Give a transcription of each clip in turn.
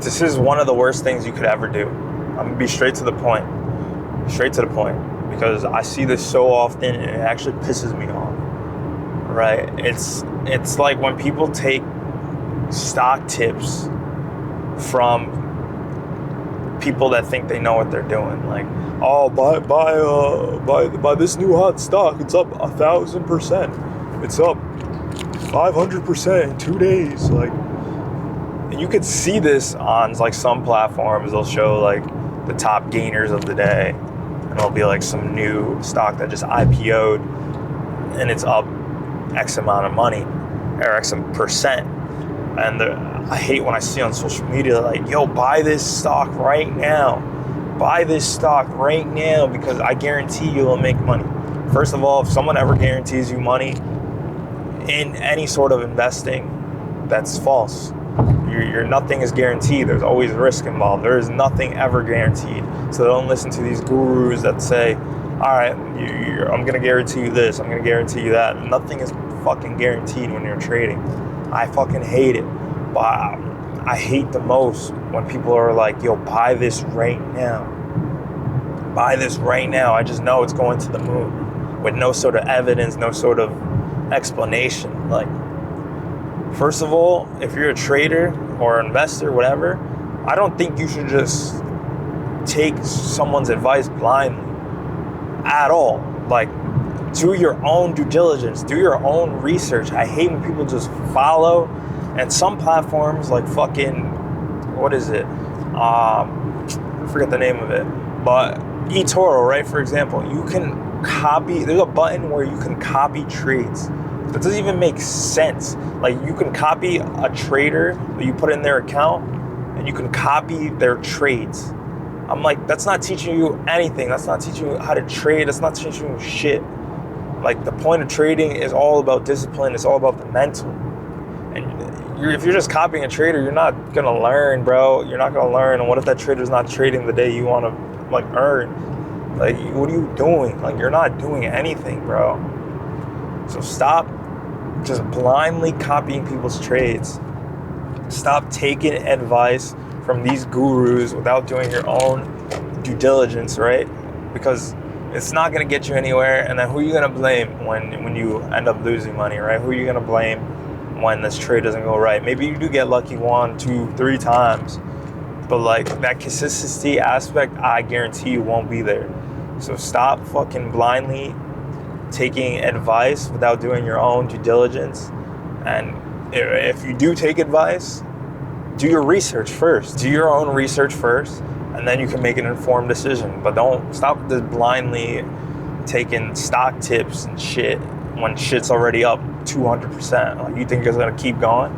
This is one of the worst things you could ever do. I'm gonna be straight to the point. Because I see this so often and it actually pisses me off. Right? It's like when people take stock tips from people that think they know what they're doing. Like, oh, buy this new hot stock. It's up 1,000%. It's up 500% in 2 days. Like, and you could see this on like some platforms. They'll show like the top gainers of the day, and it'll be like some new stock that just IPO'd, and it's up X amount of money or X percent. And I hate when I see on social media like, yo, buy this stock right now. Buy this stock right now because I guarantee you'll make money. First of all, if someone ever guarantees you money in any sort of investing, that's false. Your nothing is guaranteed. There's always risk involved. There is nothing ever guaranteed. So don't listen to these gurus that say, all right, I'm going to guarantee you this. I'm going to guarantee you that. Nothing is fucking guaranteed when you're trading. I fucking hate it. But I hate the most when people are like, yo, buy this right now. Buy this right now. I just know it's going to the moon with no sort of evidence, no sort of explanation. Like, first of all, if you're a trader or investor, whatever, I don't think you should just take someone's advice blindly at all. Like, do your own due diligence, do your own research. I hate when people just follow. And some platforms like fucking, what is it? I forget the name of it. But eToro, right? For example, you can copy, there's a button where you can copy trades. That doesn't even make sense. Like, you can copy a trader that you put in their account and you can copy their trades. I'm like, that's not teaching you anything. That's not teaching you how to trade. That's not teaching you shit. Like, the point of trading is all about discipline. It's all about the mental. And if you're just copying a trader, you're not going to learn, bro. You're not going to learn. And what if that trader's not trading the day you want to, like, earn? Like, what are you doing? Like, you're not doing anything, bro. So stop just blindly copying people's trades. Stop taking advice from these gurus without doing your own due diligence, right? Because it's not going to get you anywhere. And then who are you going to blame when you end up losing money, right? Who are you going to blame when this trade doesn't go right? Maybe you do get lucky 1, 2, 3 times, but like that consistency aspect, I guarantee you won't be there. So stop fucking blindly taking advice without doing your own due diligence. And if you do take advice, do your research first. Do your own research first, and then you can make an informed decision. But don't stop just blindly taking stock tips and shit when shit's already up 200%. Like, you think it's gonna keep going?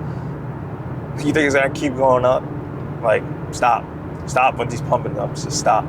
You think it's gonna keep going up? Like, stop when these pumping ups. Just stop.